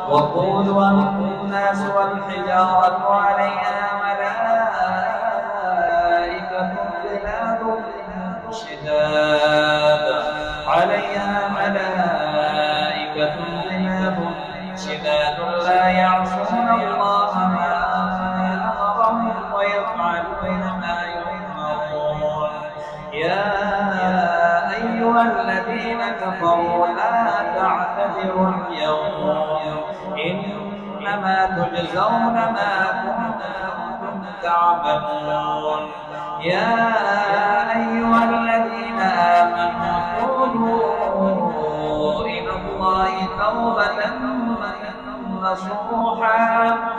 وقودها الناس والحجارة عليها ملائكة غلاظ شداد لا يعصون الله ما أمرهم ويفعلون ما يؤمرون يا أيها الذين كفروا لا تعتذروا اليوم إنما تجزون ما كنتم تعملون يا أيها الذين آمنوا توبوا إلى الله توبة نصوحا